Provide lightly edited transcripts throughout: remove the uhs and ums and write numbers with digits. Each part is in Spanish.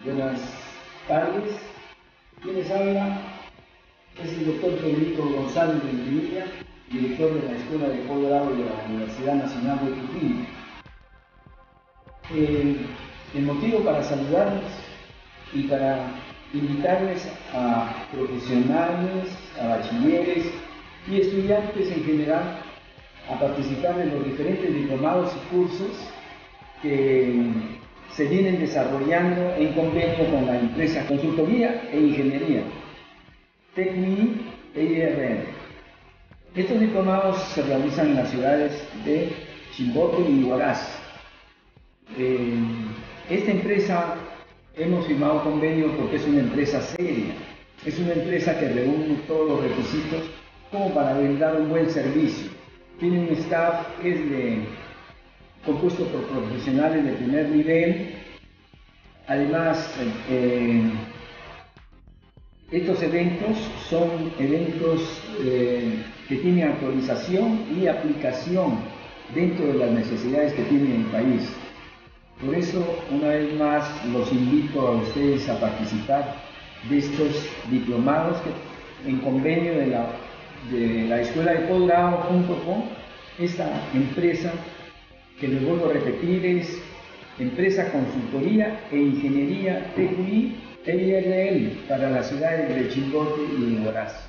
Buenas tardes. ¿Quién les habla? Es el doctor Federico González de Villa, director de la Escuela de Posgrado de la Universidad Nacional de Trujillo. El motivo para saludarles y para invitarles a profesionales, a bachilleres y estudiantes en general a participar de los diferentes diplomados y cursos que se vienen desarrollando en convenio con la empresa Consultoría e Ingeniería, TECNI e IRN. Estos diplomados se realizan en las ciudades de Chimbote y Huaraz. Esta empresa hemos firmado convenio porque es una empresa seria, es una empresa que reúne todos los requisitos como para brindar un buen servicio. Tiene un staff que es compuesto por profesionales de primer nivel. Además, estos eventos son eventos que tienen actualización y aplicación dentro de las necesidades que tiene el país. Por eso, una vez más, los invito a ustedes a participar de estos diplomados que, en convenio de la Escuela de Posgrado junto con esta empresa, que les vuelvo a repetir, es Empresa Consultoría e Ingeniería TQI e IRN para las ciudades de Chimbote y de Huaraz.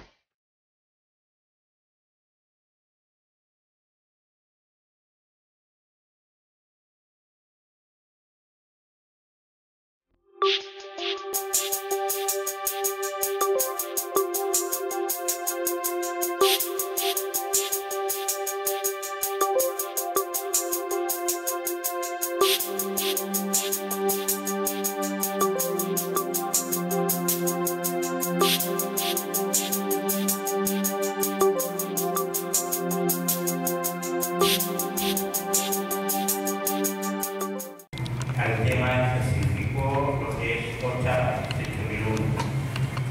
Al tema específico, lo que es OCHA 18001,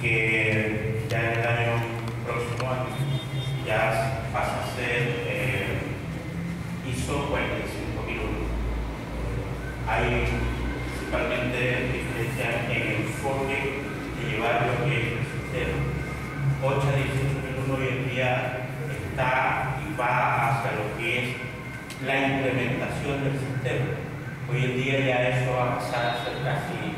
que ya en el año próximo ya pasa a ser ISO 45001. Hay principalmente diferencias en el enfoque de llevar lo que es el sistema. OCHA 18001 hoy en día está y va hacia lo que es la implementación del sistema. Hoy en día ya eso va a pasar a ser casi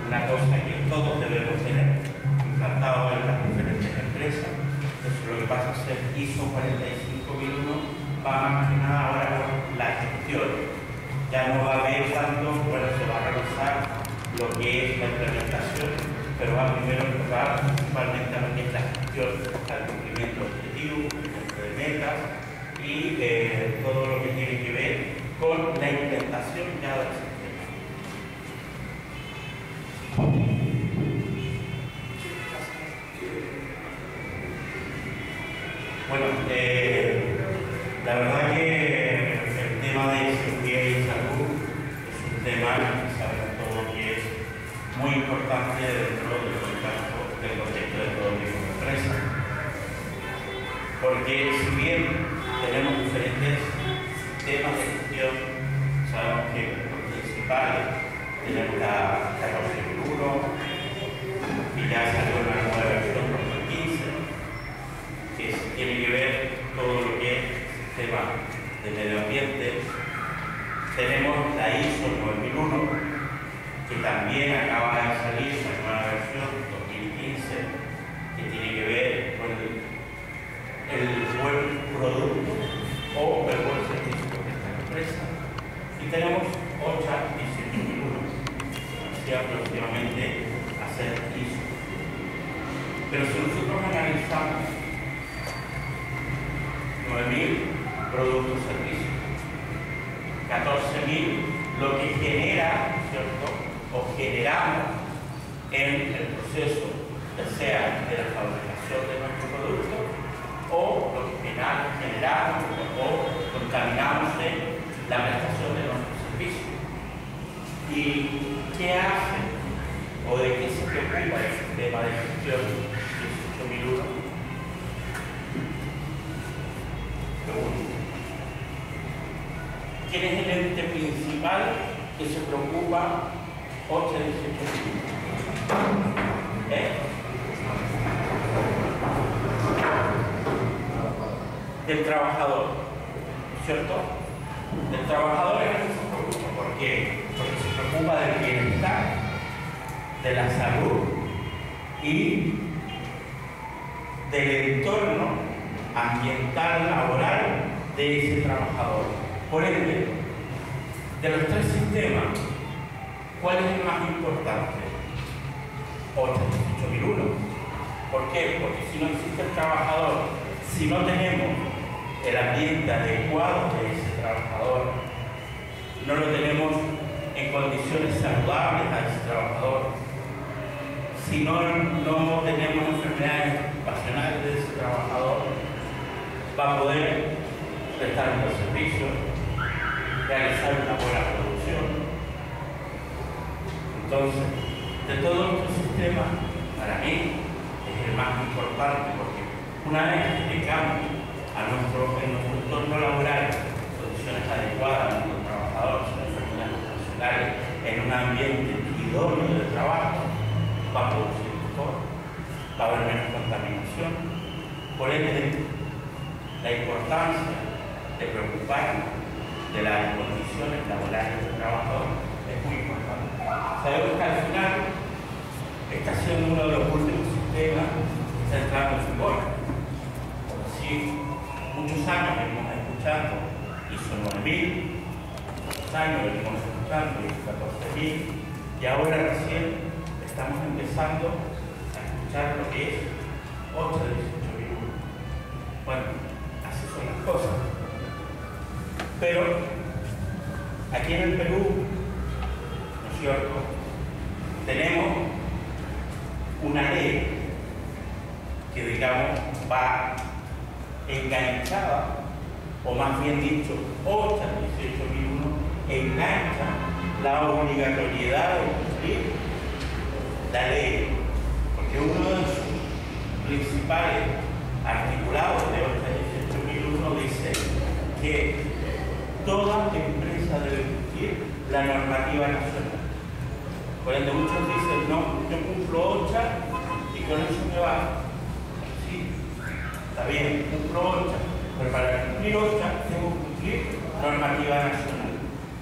una cosa que todos debemos tener implantado en las diferentes empresas. Entonces lo que pasa a ser ISO 45001 va más que nada ahora por la gestión. Ya no va a haber tanto, bueno, se va a realizar lo que es la implementación, pero va primero a enfocar principalmente a lo que es la gestión, al cumplimiento objetivo, cumplimiento de metas y todo lo que tiene que ver con la implementación ya del sistema. Bueno, la verdad que el tema de seguridad y salud es un tema que sabemos todos que es muy importante dentro del contexto de todo tipo de empresa. Porque si bien tenemos diferentes temas de gestión, sabemos que los principales tenemos la 14001, que ya salió una nueva versión 2015, que tiene que ver todo lo que es el sistema de medio ambiente. Tenemos la ISO 9001, que también acaba de salir la nueva versión 2015, que tiene que ver con el buen producto o el buen servicio de esta empresa. Y tenemos OCHA 18001, así aproximadamente a ser ISO. Pero si nosotros analizamos 9.000 productos y servicios, 14.000 lo que genera, ¿cierto? O generamos en el proceso, ya sea de la fabricación de nuestro producto o lo que generamos o contaminamos en la prestación de nuestros servicios. ¿Y qué hace o de qué se preocupa el sistema de gestión 18001? Pregunto. ¿Quién es el ente principal que se preocupa 8 a 18 del trabajador, ¿cierto? Del trabajador es el que se preocupa. ¿Por qué? Porque se preocupa del bienestar, de la salud y del entorno ambiental, laboral de ese trabajador. Por ende, de los tres sistemas, ¿cuál es el más importante? 8.001. ¿Por qué? Porque si no existe el trabajador, si no tenemos el ambiente adecuado de ese trabajador, no lo tenemos en condiciones saludables a ese trabajador, si no tenemos enfermedades ocupacionales de ese trabajador, va a poder prestar un buen servicio, realizar una buena producción. Entonces, de todos estos sistemas, para mí es el más importante, porque una vez que tengamos en nuestro entorno laboral condiciones adecuadas a nuestros trabajadores, en enfermedades ocupacionales, en un ambiente idóneo de trabajo, va a producir mejor, va a haber menos contaminación. Por ende, la importancia de preocuparnos de las condiciones laborales del trabajador es muy importante. Sabemos que al final está siendo uno de los últimos sistemas que está entrando en vigor. Sí, muchos años venimos escuchando ISO 9000, muchos años venimos escuchando ISO 14000, y ahora recién estamos empezando a escuchar lo que es 8 de 18.001. Bueno, así son las cosas. Pero aquí en el Perú, ¿no es cierto?, tenemos una ley que, digamos, va enganchada, o más bien dicho, 8 a 18.001 engancha la obligatoriedad de cumplir la ley, porque uno de sus principales articulados de 8 a 18.001 dice que toda empresa debe cumplir la normativa nacional. Por ende, muchos dicen, no, yo cumplo 8 y con eso me va. Sí, está bien, cumplo 8, pero para cumplir 8 tengo que cumplir normativa nacional.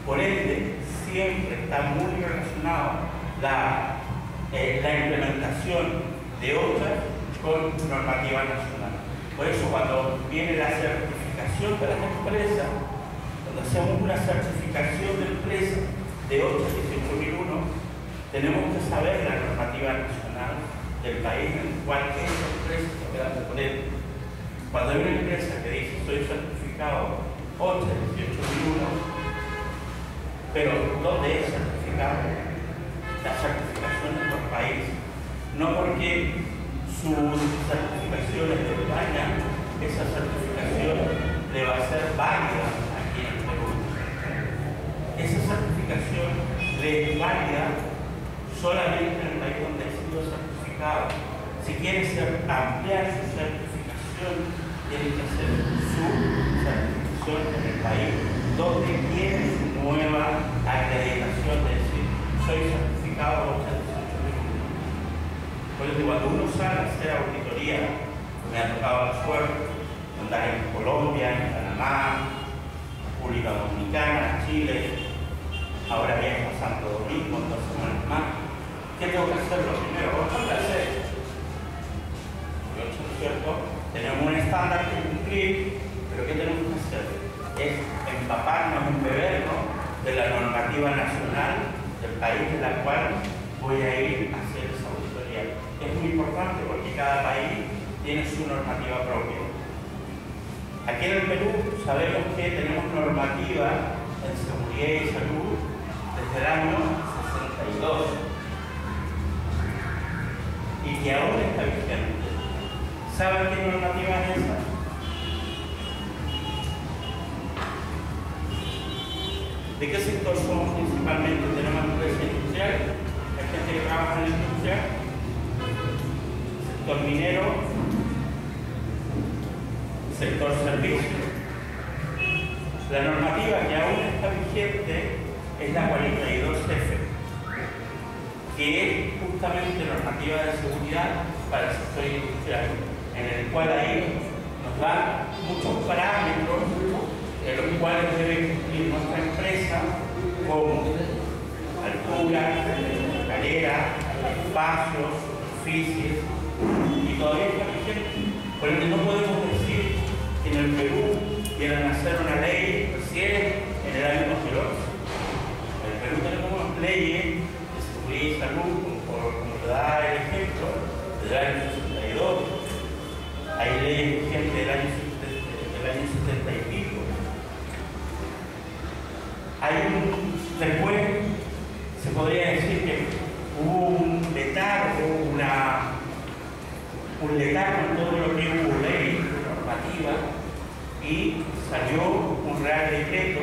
Por ende, siempre está muy relacionado la implementación de 8 con normativa nacional. Por eso, cuando viene la certificación de las empresas, cuando hacemos una certificación de empresa de 8 a 18.001, tenemos que saber la normativa nacional del país en el cual esa empresa se queda de poner. Cuando hay una empresa que dice soy certificado 8 a 18.001, pero ¿dónde es certificado? La certificación en nuestro país. No porque sus certificaciones de España, esa certificación le va a ser válida aquí en el Perú. Esa certificación le es válida solamente en el país donde ha sido certificado. Si quiere ampliar su certificación, tiene que hacer su certificación en el país donde tiene su nueva acreditación de decir, soy certificado 8 a 18.001. Por eso, cuando uno sale a hacer auditoría, me ha tocado la suerte de andar en Colombia, en Panamá, República Dominicana, Chile, ahora viajo a Santo Domingo, 2 semanas más. ¿Qué tengo que hacer? Lo primero, ¿qué tengo que hacer? ¿No es cierto? Tenemos un estándar que cumplir, pero ¿qué tenemos que hacer? Es empaparnos, bebernos de la normativa nacional del país en la cual voy a ir a hacer esa auditoría. Es muy importante porque cada país tiene su normativa propia. Aquí en el Perú sabemos que tenemos normativa en seguridad y salud desde el año 62 y que aún está vigente. ¿Saben qué normativa es esa? ¿De qué sector somos principalmente? Tenemos empresas industriales, hay gente que trabaja en la industria, sector minero, sector servicios. La normativa que aún está vigente es la 42F. que es justamente normativa de seguridad para el sector industrial, en el cual ahí nos dan muchos parámetros en los cuales debe cumplir nuestra empresa, como altura, escalera, espacios, superficies, y todavía está vigente. Por lo que no podemos decir que en el Perú quieran hacer una ley recién en el año 2011. En el Perú tenemos leyes de seguridad y salud, como lo da el ejemplo, del año 62. Hay leyes vigentes del año 70 y pico. Después se podría decir que hubo un letargo, en todo lo que hubo ley normativa, y salió un Real Decreto,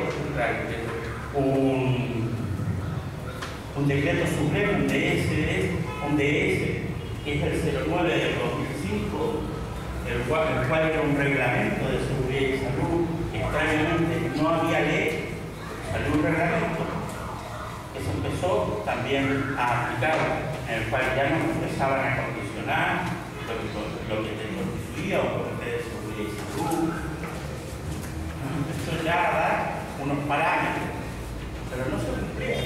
un decreto supremo, un DS, que es el 09 del 2005, el cual era un reglamento de seguridad y salud. Extrañamente no había ley, salió un reglamento que se empezó también a aplicar, en el cual ya nos empezaban a condicionar lo que te constituía un comité de seguridad y salud. Esto ya da unos parámetros, pero no se cumplía.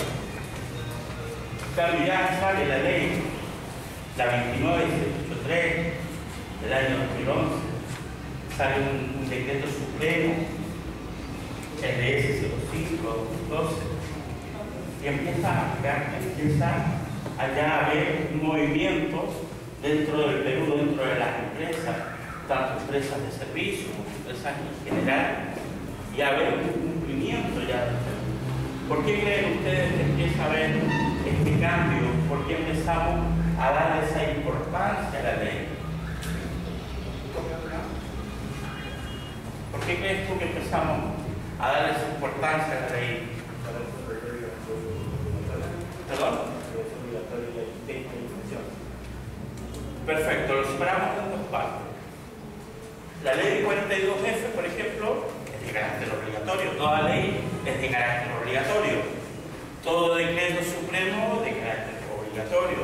Claro, ya sale la ley, la 29683 del año 2011, sale un decreto supremo, el DS 05-2012, y empieza allá a haber un movimiento dentro del Perú, dentro de las empresas, tanto empresas de servicios como empresas en general, y a haber un cumplimiento ya. ¿Por qué creen ustedes que empieza a haber este cambio? ¿Por qué empezamos a dar esa importancia a la ley? ¿Por qué crees tú que empezamos a dar esa importancia a la ley? ¿Perdón? Perfecto, lo separamos en dos partes. La ley 42F, por ejemplo, es de carácter obligatorio. Toda ley es de carácter obligatorio. Todo decreto supremo de carácter obligatorio.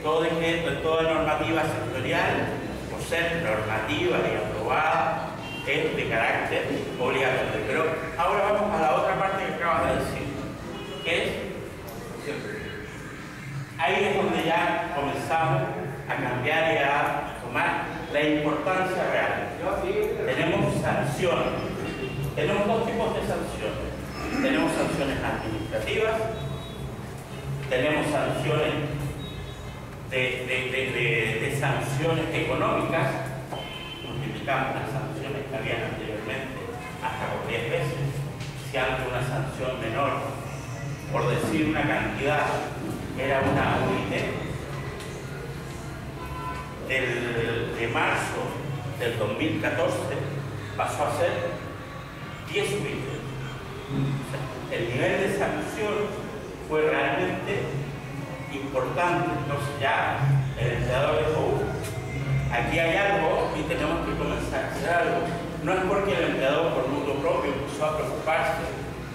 Todo decreto, toda normativa sectorial, por ser normativa y aprobada, es de carácter obligatorio. Pero ahora vamos a la otra parte que acabas de decir, que es ahí es donde ya comenzamos a cambiar y a tomar la importancia real. Tenemos sanciones. Tenemos dos tipos de sanciones. Tenemos sanciones administrativas, tenemos sanciones de sanciones económicas. Multiplicamos las sanciones que habían anteriormente hasta por 10 veces. Si antes una sanción menor, por decir una cantidad, era una UIT, de marzo del 2014 pasó a ser 10 UIT. El nivel de sanción fue realmente importante. Entonces ya el empleador dijo, aquí hay algo y tenemos que comenzar a hacer algo. No es porque el empleador por mutuo propio empezó a preocuparse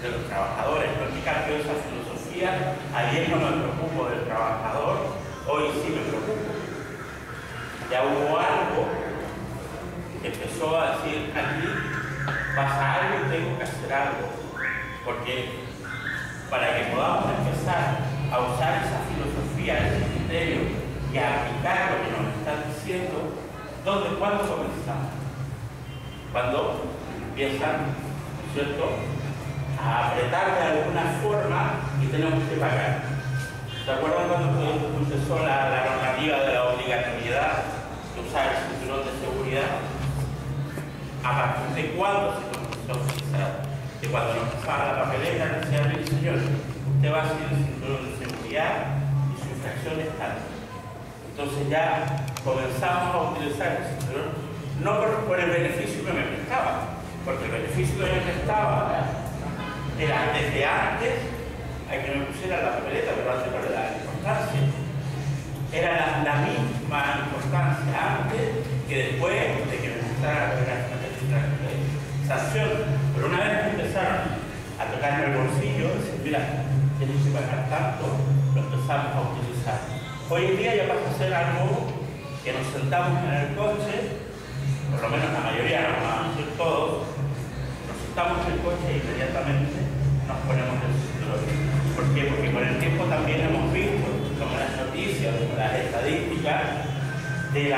de los trabajadores, no es que cambió esa filosofía. Ayer no me preocupo del trabajador, hoy sí me preocupo. Ya hubo algo que empezó a decir, aquí pasa algo y tengo que hacer algo. Porque para que podamos empezar a usar esa filosofía, ese criterio y a aplicar lo que nos están diciendo, ¿cuándo comenzamos? Cuando empiezan, ¿cierto?, a apretar de alguna forma y tenemos que pagar. ¿Se acuerdan cuando empezó la normativa de la obligatoriedad de usar el cinturón de seguridad? ¿A partir de cuándo se comenzó a utilizar? De cuando nos pasaba la papeleta, decía, mire señor, usted va a hacer el cinturón de seguridad y su infracción es tal. Entonces ya comenzamos a utilizar el cinturón, no por el beneficio que me prestaba, porque el beneficio que me prestaba era desde antes a que me pusiera la papeleta, pero antes no le daba importancia. Era la misma importancia antes que después de que me empezara a pegar sanción. Pero una vez que empezaron a tocarme el bolsillo, decir, mira, tienes que pagar tanto, lo empezamos a utilizar. Hoy en día ya pasa a ser algo que nos sentamos en el coche, por lo menos la mayoría, no vamos a decir todos, nos sentamos en el coche e inmediatamente nos ponemos el cinturón. ¿Por qué? Porque con el tiempo también hemos visto, como las noticias, como las estadísticas, de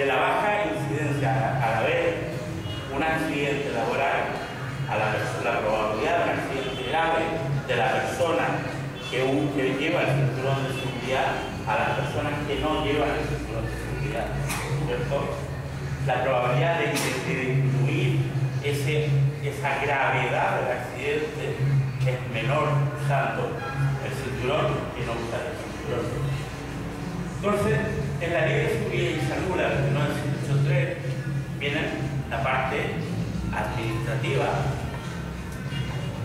la baja incidencia al haber un accidente laboral, a la probabilidad de un accidente grave de la persona que lleva el cinturón de seguridad a las personas que no llevan el cinturón de seguridad, ¿cierto? La probabilidad de disminuir esa gravedad del accidente es menor usando el cinturón que no usar el cinturón. Entonces, en la ley de seguridad y salud, la 1983, viene la parte administrativa,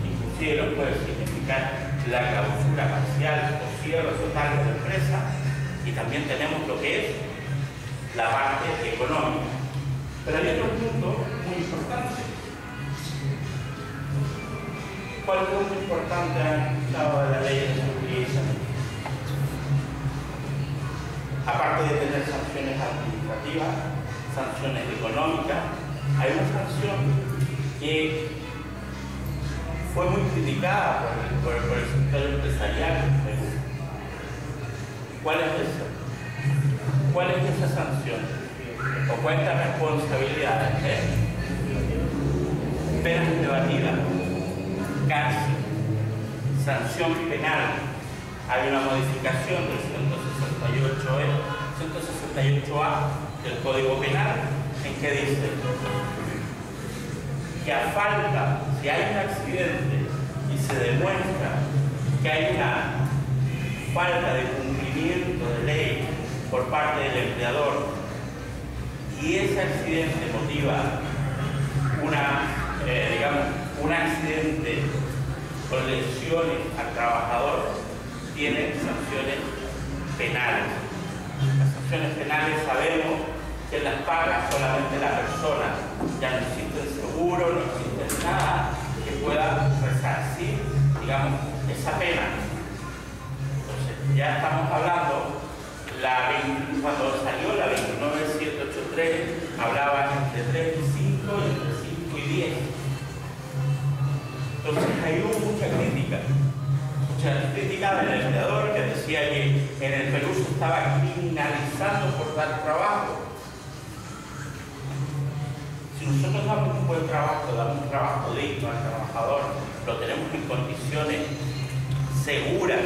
inclusive lo puede significar la clausura parcial o cierre total de la empresa, y también tenemos lo que es la parte económica. Pero hay otro punto muy importante. ¿Cuál punto importante han escuchado de la ley de seguridad y salud? Aparte de tener sanciones administrativas, sanciones económicas, hay una sanción que fue muy criticada por el sector empresarial en Perú. ¿Cuál es esa? ¿Cuál es esa sanción? ¿O cuántas responsabilidades? Penas privativas, cárcel, sanción penal. Hay una modificación del 168A del Código Penal en que dice que a falta, si hay un accidente y se demuestra que hay una falta de cumplimiento de ley por parte del empleador y ese accidente motiva un accidente con lesiones al trabajador, tiene sanciones penales. Las sanciones penales sabemos que las paga solamente la persona, ya no existe el seguro, no existe nada que pueda resarcir, digamos, esa pena. Entonces, ya estamos hablando, cuando salió la 29783, hablaba entre 3 y 5 y entre 5 y 10. Entonces, ahí hubo mucha crítica del empleador que decía que en el Perú se estaba criminalizando por dar trabajo. Si nosotros damos un buen trabajo, damos un trabajo digno al trabajador, lo tenemos en condiciones seguras,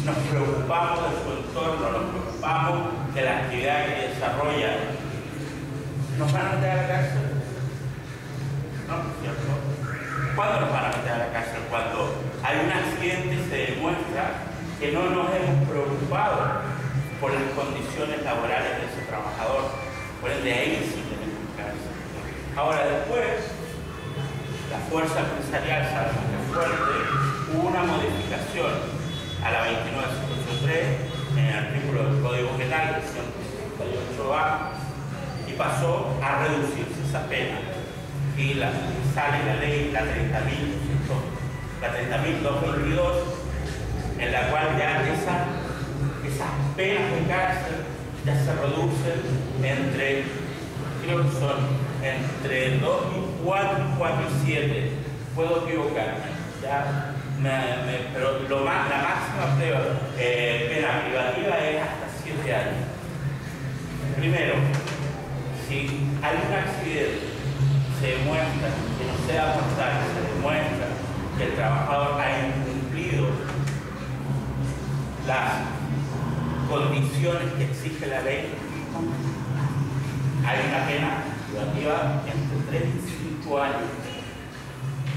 nos preocupamos de su entorno, nos preocupamos de la actividad que desarrolla, ¿nos van a meter a la cárcel? No, ¿cierto? ¿Cuándo nos van a meter a la cárcel? Cuando hay un accidente y se demuestra que no nos hemos preocupado por las condiciones laborales de ese trabajador. Por ende, ahí sí tenemos cárcel. Ahora, después, la fuerza empresarial, sabemos que es fuerte, hubo una modificación a la 29783 en el artículo del Código Penal, el 168A, y pasó a reducirse esa pena. Y sale la ley, la 30.222, en la cual ya esas penas de cárcel ya se reducen entre, creo que son entre 2 y 4 y 7. Puedo equivocarme, ya, pero la máxima pena privativa es hasta 7 años. Primero, si hay un accidente, se demuestra que no sea mortal, se demuestra que el trabajador ha incumplido las condiciones que exige la ley, hay una pena privativa entre 3 y 5 años.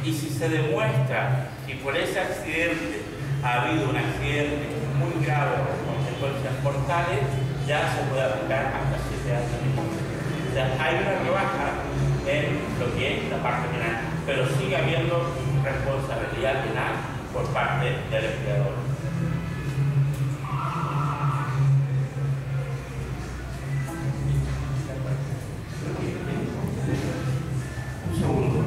Y si se demuestra que por ese accidente ha habido un accidente muy grave con consecuencias mortales, ya se puede aplicar hasta 7 años. O sea, hay una rebaja en lo que es la parte penal, pero sigue habiendo responsabilidad penal por parte del empleador. Un segundo.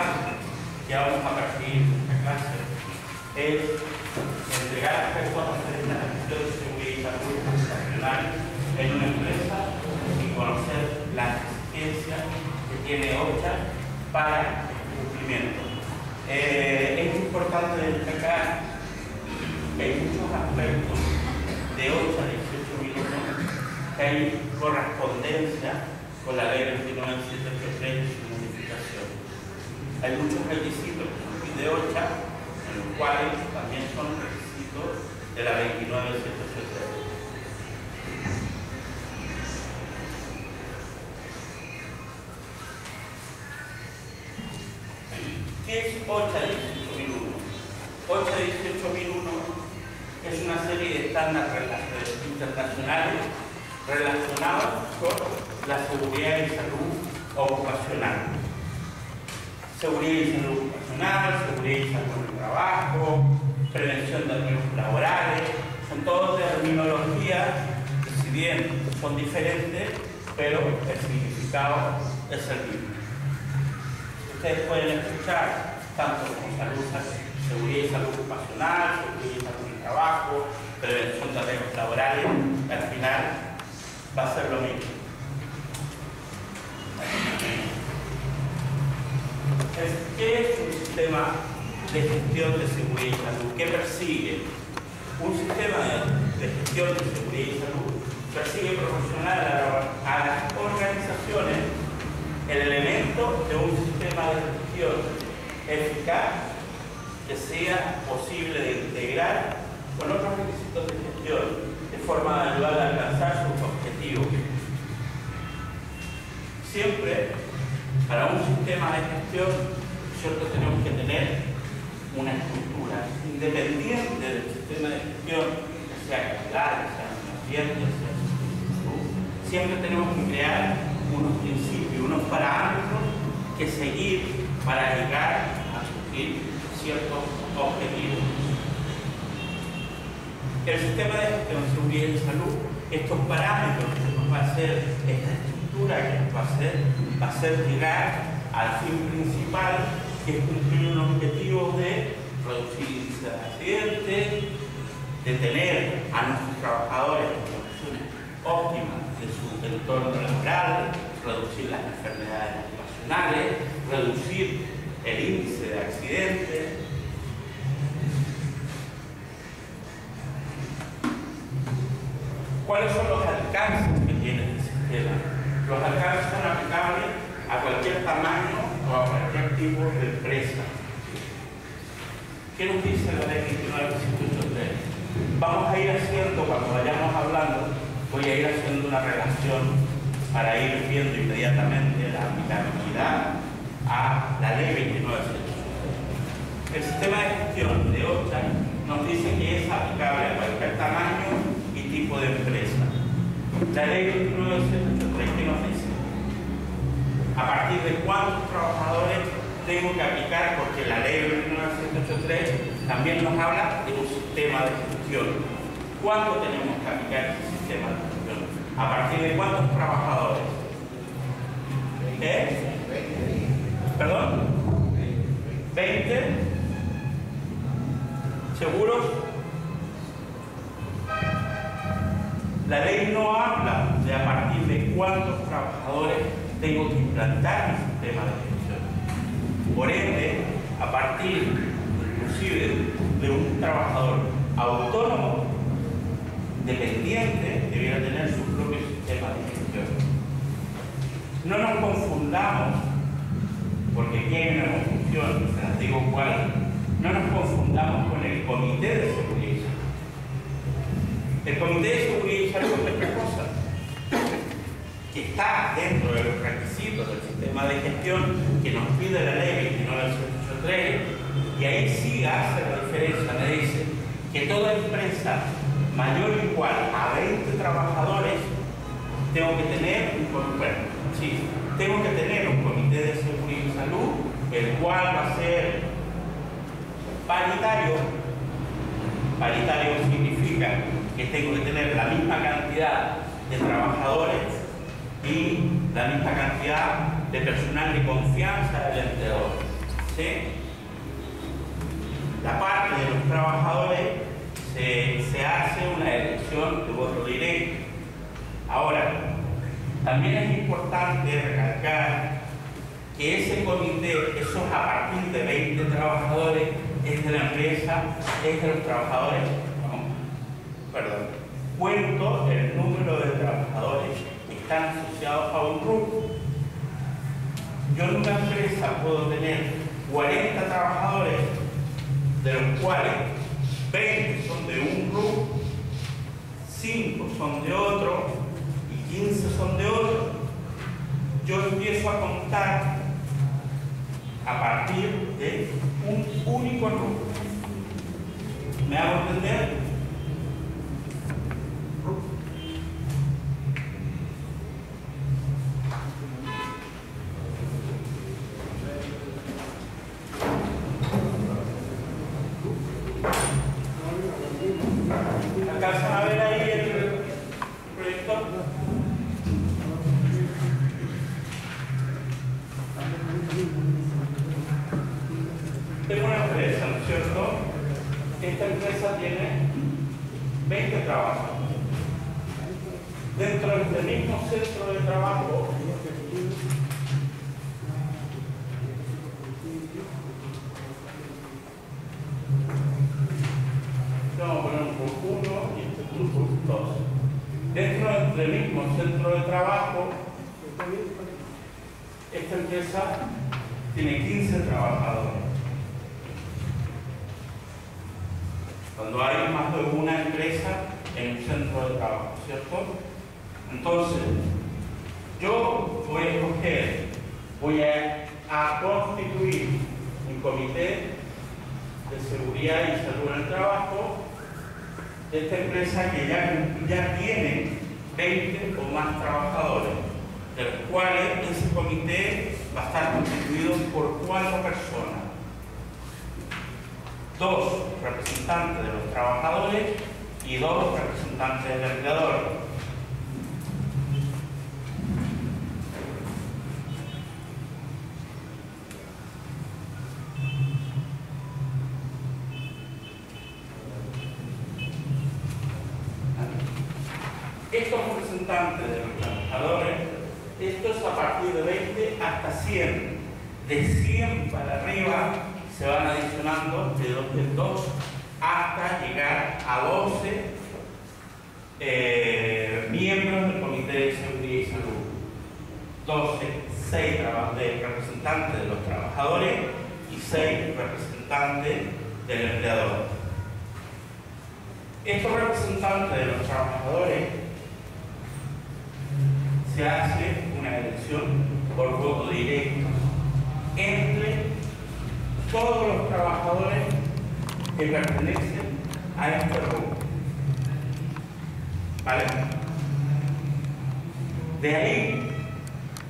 importante que vamos a percibir en esta clase es entregar a las personas en la gestión de seguridad y salud ocupacional en una empresa y conocer las exigencias que tiene OCHA para el cumplimiento. Es importante destacar que hay muchos aspectos de OCHA 18.1 que hay correspondencia con la ley 29783 y su modificación. Hay muchos requisitos de OCHA, en los cuales también son requisitos de la 29783. ¿Qué es OCHA 18001? OCHA 18001 es una serie de estándares internacionales relacionados con la seguridad y salud ocupacional. Seguridad y salud ocupacional, seguridad y salud en el trabajo, prevención de riesgos laborales, son todas terminologías que, si bien son diferentes, pero el significado es el mismo. Ustedes pueden escuchar tanto como seguridad y salud ocupacional, seguridad y salud en el trabajo, prevención de riesgos laborales, al final va a ser lo mismo. ¿Qué es un sistema de gestión de seguridad y salud? ¿Qué persigue? Un sistema de gestión de seguridad y salud persigue proporcionar a las organizaciones el elemento de un sistema de gestión eficaz que sea posible de integrar con otros requisitos de gestión de forma de ayudar a alcanzar sus objetivos. Siempre, para un sistema de gestión, ¿cierto?, tenemos que tener una estructura independiente del sistema de gestión, que sea calidad, que sea ambiente, que sea salud. Siempre tenemos que crear unos principios, unos parámetros que seguir para llegar a cumplir ciertos objetivos. El sistema de gestión de seguridad y salud, estos parámetros que nos va a hacer, esta estructura que nos va a hacer llegar al fin principal, que es cumplir un objetivo de reducir el índice de accidentes, de tener a nuestros trabajadores en condiciones óptimas de su entorno laboral, reducir las enfermedades ocupacionales, reducir el índice de accidentes. ¿Cuáles son los alcances que tiene este sistema? Los alcances son aplicables a cualquier tamaño o a cualquier tipo de empresa. ¿Qué nos dice la ley 29783? Vamos a ir haciendo, cuando vayamos hablando, voy a ir haciendo una relación para ir viendo inmediatamente la aplicabilidad a la ley 29783. El sistema de gestión de OCHA nos dice que es aplicable a cualquier tamaño y tipo de empresa. La ley 29783, ¿qué nos dice? A partir de cuántos trabajadores tengo que aplicar, porque la ley 29783 también nos habla de un sistema de gestión. ¿Cuánto tenemos que aplicar ese sistema de gestión? ¿A partir de cuántos trabajadores? ¿Perdón? ¿20? ¿Seguros? La ley no habla de a partir de cuántos trabajadores tengo que implantar mi sistema de gestión. Por ende, a partir inclusive de un trabajador autónomo, dependiente, debiera tener su propio sistema de gestión. No nos confundamos, porque aquí hay una confusión, se las digo cuál, no nos confundamos con el Comité de Seguridad y Salud. El Comité de Seguridad y Salud es otra cosa, que está dentro de los requisitos del sistema de gestión que nos pide la ley 29783, y ahí sí hace la diferencia, me dice que toda empresa mayor o igual a 20 trabajadores tengo que tener tengo que tener un comité de seguridad y salud, el cual va a ser paritario. Paritario significa que tengo que tener la misma cantidad de trabajadores y la misma cantidad de personal de confianza del empleador. ¿sí? La parte de los trabajadores se hace una elección de voto directo. Ahora, también es importante recalcar que ese comité, eso es a partir de 20 trabajadores, es de la empresa, es de los trabajadores, cuento el número de trabajadores que están asociados a un RUC. Yo en una empresa puedo tener 40 trabajadores, de los cuales 20 son de un RUC, 5 son de otro y 15 son de otro. Yo empiezo a contar a partir de un único RUC. ¿Me hago entender? ¿Alcanzan a ver ahí el proyector? Tengo una empresa, ¿no es cierto? Esta empresa tiene 20 trabajadores. Dentro de este mismo centro de trabajo, vamos a poner un grupo 1 y este grupo 2. Dentro del mismo centro de trabajo, esta empresa tiene 15 trabajadores. Cuando hay más de una empresa en un centro de trabajo, ¿cierto? Entonces, yo voy a escoger, voy a constituir un comité de seguridad y salud en el trabajo de esta empresa que ya tiene 20 o más trabajadores, de los cuales ese comité va a estar constituido por 4 personas. 2 representantes de los trabajadores y 2 representantes del empleador. Estos representantes de los trabajadores, esto es a partir de 20 hasta 100. De 100 para arriba se van adicionando de 2 en 2 hasta llegar a 12 miembros del Comité de Seguridad y Salud. 6 representantes de los trabajadores y 6 representantes del empleador. Estos representantes de los trabajadores se hace una elección por voto directo entre todos los trabajadores que pertenecen a este grupo. ¿Vale? De ahí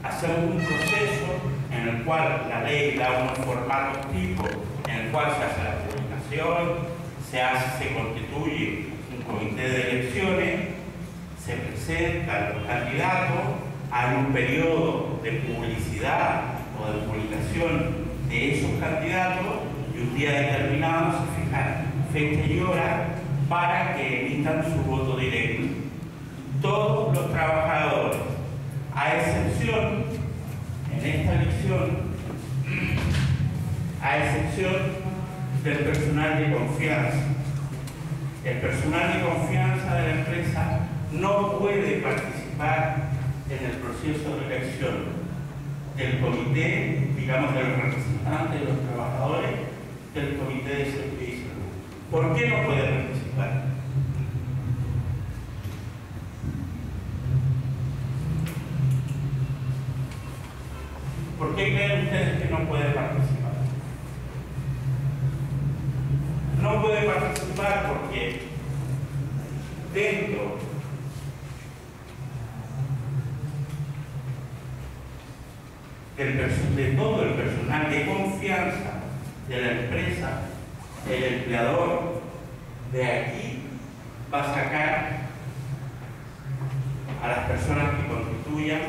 hacemos un proceso en el cual la ley da unos formatos tipo, en el cual se hace la publicación, se constituye un comité de elecciones, se presentan los candidatos, hay un periodo de publicidad o de publicación de esos candidatos y un día determinado se fija fecha y hora para que emitan su voto directo. Todos los trabajadores, a excepción, en esta elección, a excepción del personal de confianza. El personal de confianza de la empresa no puede participar en el proceso de elección del comité, digamos, de los representantes de los trabajadores del Comité de Seguridad y Salud. ¿Por qué no puede participar? ¿Por qué creen ustedes que no puede participar? No puede participar porque dentro de todo el personal de confianza de la empresa, el empleador de aquí va a sacar a las personas que constituyan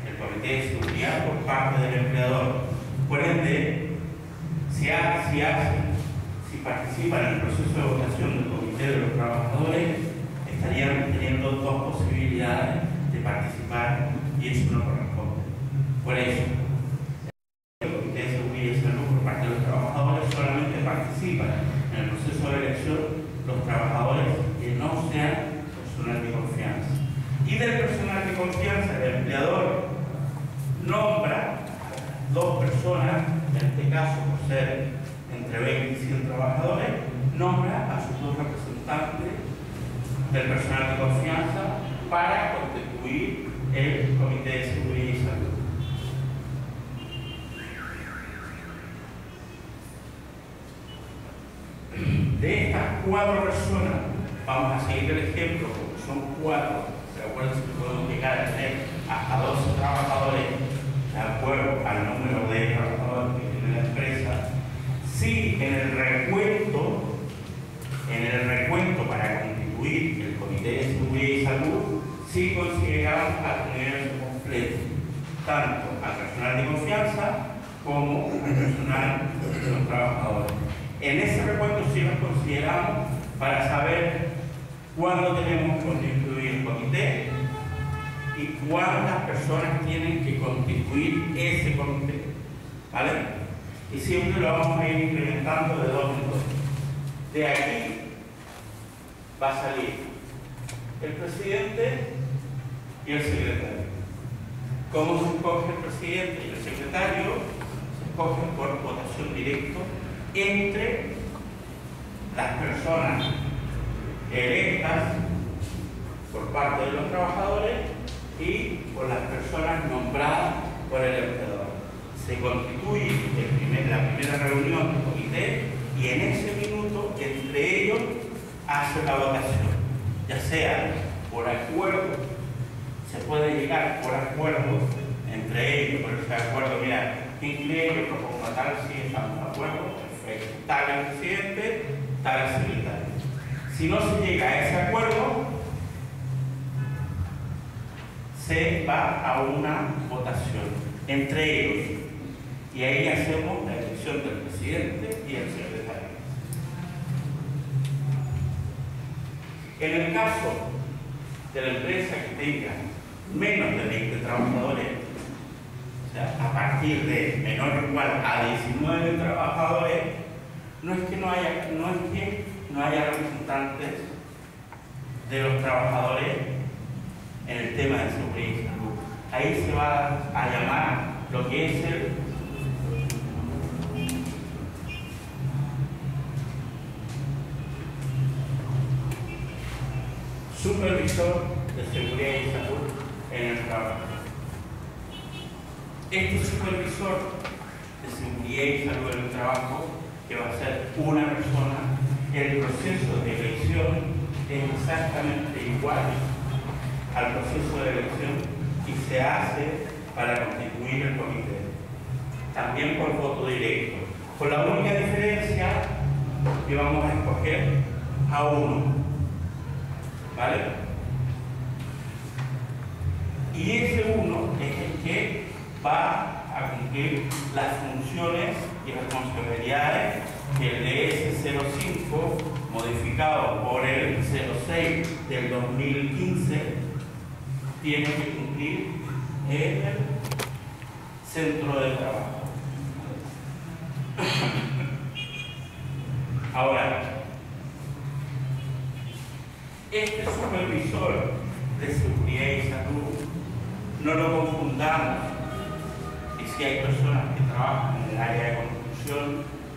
el comité de seguridad por parte del empleador. Por ende, si participan en el proceso de votación del Comité de los Trabajadores, estarían teniendo dos posibilidades de participar y eso no corresponde. Por eso, el Comité de Seguridad y Salud por parte de los trabajadores solamente participan en el proceso de elección los trabajadores que no sean personal de confianza. Y del personal de confianza, el empleador nombra dos personas, en este caso por ser entre 20 y 100 trabajadores, nombra a sus dos representantes del personal de confianza para constituir el Comité de Seguridad y Salud. De estas 4 personas, vamos a seguir el ejemplo porque son 4, de acuerdo que podemos llegar a tener hasta 12 trabajadores de acuerdo al número de trabajadores que tiene la empresa. Si en el recuento para constituir el Comité de Seguridad y Salud, si consideramos al nivel completo, tanto al personal de confianza como al personal de los trabajadores. En ese recuento sí los consideramos para saber cuándo tenemos que constituir el comité y cuántas personas tienen que constituir ese comité, ¿vale? Y siempre lo vamos a ir incrementando de 2 en 2. De aquí va a salir el presidente y el secretario. ¿Cómo se escoge el presidente y el secretario? Se escogen por votación directa entre las personas electas por parte de los trabajadores y por las personas nombradas por el empleador. Se constituye la primera reunión del comité y en ese minuto entre ellos hace la votación, ya sea por acuerdo, se puede llegar por acuerdo entre ellos, por ese acuerdo, mira, ¿quién cree que proponga tal? Si estamos de acuerdo, perfecto, tal el presidente, tal el secretario. Si no se llega a ese acuerdo, se va a una votación entre ellos y ahí hacemos la elección del presidente y el secretario. En el caso de la empresa que tenga menos de 20 trabajadores, o sea, a partir de menor o igual a 19 trabajadores, no es que no haya representantes de los trabajadores en el tema de seguridad y salud. Ahí se va a llamar lo que es el supervisor de seguridad y salud en el trabajo. Este supervisor de seguridad y salud en el trabajo, que va a ser una persona, el proceso de elección es exactamente igual al proceso de elección y se hace para constituir el comité, también por voto directo, con la única diferencia que vamos a escoger a uno, ¿vale? Y ese uno es el que va a cumplir las funciones y responsabilidades que el DS-05, modificado por el 06 del 2015, tiene que cumplir en el centro de trabajo. Ahora, este supervisor de seguridad y salud no lo confundamos, y si hay personas que trabajan en el área de construcción,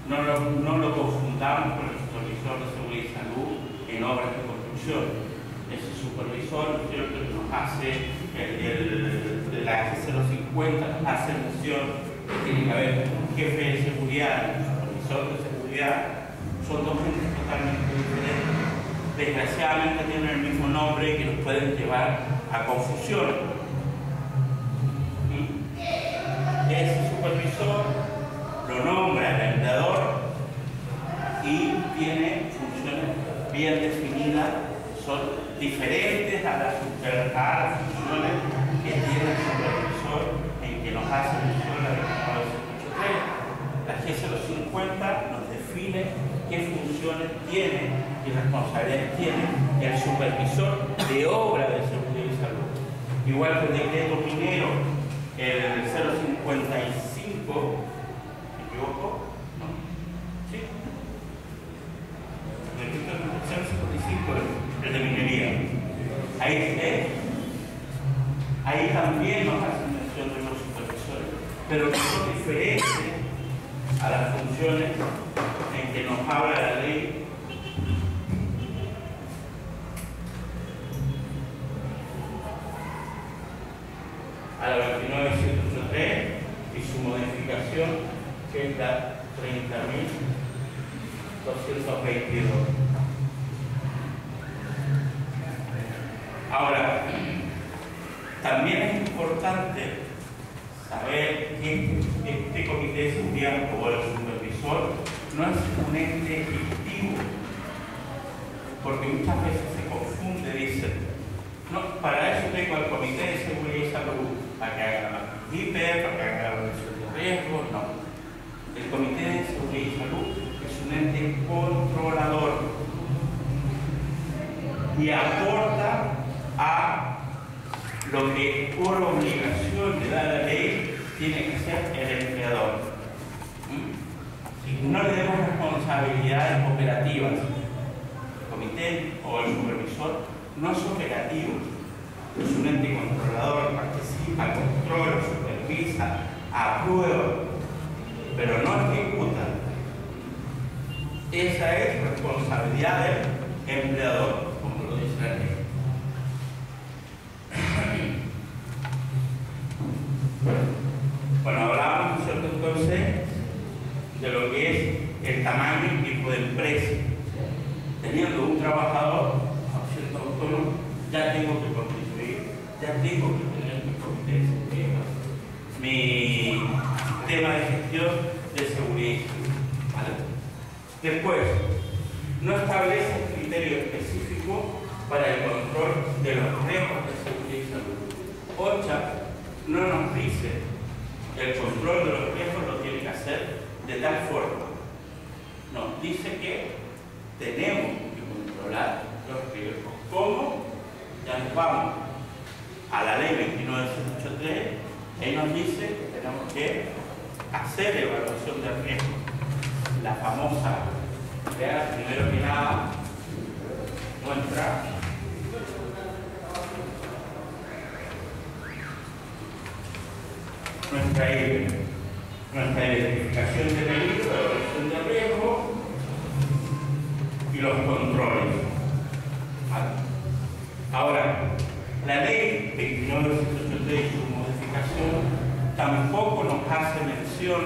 no lo confundamos con el supervisor de seguridad y salud en obras de construcción. Ese supervisor, ¿cierto?, que nos hace la G050, nos hace mención que tiene que haber un jefe de seguridad y un supervisor de seguridad, son dos gentes totalmente diferentes. Desgraciadamente tienen el mismo nombre que nos pueden llevar a confusión. Ese supervisor lo nombra el empleador y tiene funciones bien definidas, son diferentes a las funciones que tiene el supervisor en que nos hace mención la 2983. La 050 nos define qué funciones tiene y responsabilidades tiene el supervisor de obra de seguridad y salud. Igual que el decreto minero, el 055, ¿me equivoco? No. ¿Sí? El decreto 055, el de minería. Ahí también nos hacen mención de los supervisores, pero que son diferentes a las funciones en que nos habla la ley a la 29183 y su modificación, que es la 30.222. Ahora, también es importante saber que este comité de seguridad o el supervisor no es un ente ejecutivo, porque muchas veces se confunde, dicen, no, para eso tengo al comité de seguridad y salud, para que haga la hiper, para que haga la evaluación de riesgos, no. El comité de seguridad y salud es un ente controlador y aporta a lo que por obligación le da la ley tiene que ser el empleador. Si no le demos responsabilidades operativas, el comité o el supervisor no es operativo, es un ente controlador, participa, controla, supervisa, aprueba, pero no ejecuta. Esa es responsabilidad del empleador, como lo dice la ley. Bueno, hablábamos, ¿cierto?, entonces de lo que es el tamaño y tipo de empresa. Teniendo un trabajador autónomo, ya tengo que constituir, ya tengo que tener mi comité de seguridad, mi tema de gestión de seguridad. ¿Vale? Después, no establece criterio específico para el control de los riesgos de seguridad y salud. OCHA no nos dice que el control de los riesgos lo tiene que hacer de tal forma. Nos dice que tenemos que controlar los riesgos. ¿Cómo? Ya nos vamos a la ley 29183, ahí nos dice que tenemos que hacer evaluación de riesgos. La famosa, primero que nada, nuestra identificación de peligro, evaluación de riesgo y los controles. ¿Vale? Ahora, la ley 29183 y su modificación tampoco nos hace mención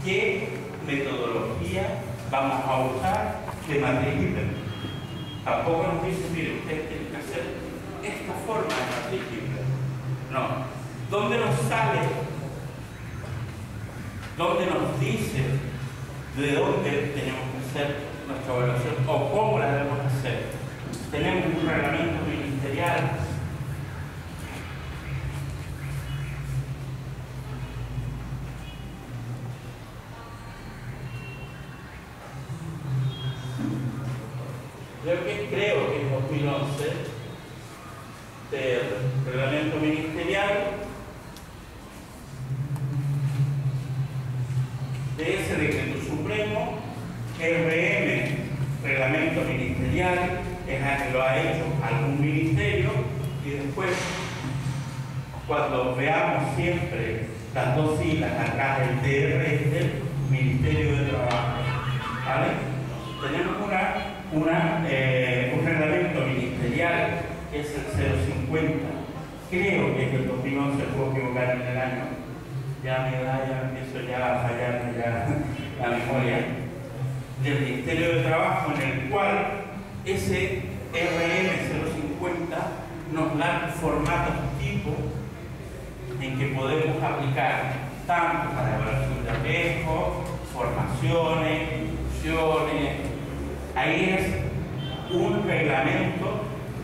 qué metodología vamos a usar de matrícula. Tampoco nos dice, mire, ustedes tienen que hacer esta forma de matrícula. No. ¿Dónde nos sale? ¿Dónde nos dice de dónde tenemos que hacer nuestra evaluación o cómo la debemos hacer? Tenemos un reglamento ministerial. Creo que en 2011 del reglamento ministerial de ese decreto supremo, RM, reglamento ministerial, lo ha hecho algún ministerio y después, cuando veamos siempre las dos siglas acá, el DR es del Ministerio de Trabajo, ¿vale? Tenemos un reglamento ministerial que es el 050, creo que es el 2011, puedo equivocar en el año, ya me da, ya empiezo ya a fallarme ya la memoria, del Ministerio de Trabajo, en el cual ese RM 050 nos da formatos tipo en que podemos aplicar tanto para evaluación de riesgo, formaciones, inducciones. Ahí es un reglamento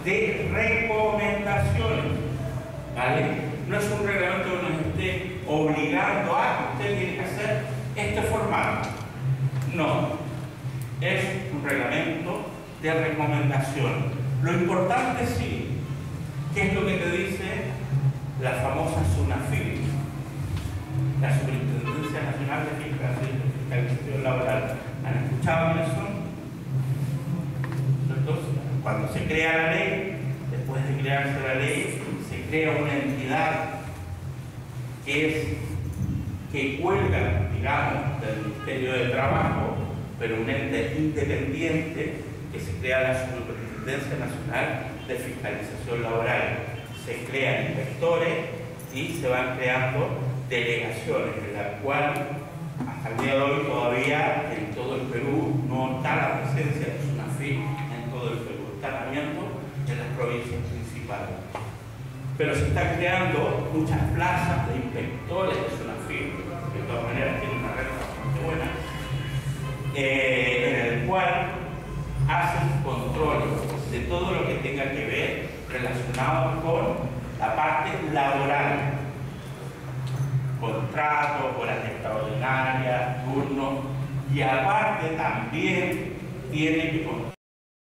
de recomendaciones, ¿vale? No es un reglamento que nos esté obligando a que usted tiene que hacer ¿Este formato? No, es un reglamento de recomendación. Lo importante sí, ¿qué es lo que te dice la famosa SUNAFIL, la Superintendencia Nacional de Fiscalización Laboral? ¿Han escuchado quiénes son? Entonces, cuando se crea la ley, después de crearse la ley, se crea una entidad que cuelga, digamos, del Ministerio de Trabajo, pero un ente independiente que se crea la Superintendencia Nacional de Fiscalización Laboral. Se crean inspectores y se van creando delegaciones, en la cual hasta el día de hoy todavía en todo el Perú no está la presencia de SUNAFIL en todo el Perú, están habiendo en las provincias principales. Pero se están creando muchas plazas de inspectores de SUNAFIL, que de todas maneras tienen una red bastante buena, en el cual hacen controles de todo lo que tenga que ver relacionado con la parte laboral, contratos, horas extraordinarias, turnos, y aparte también tiene que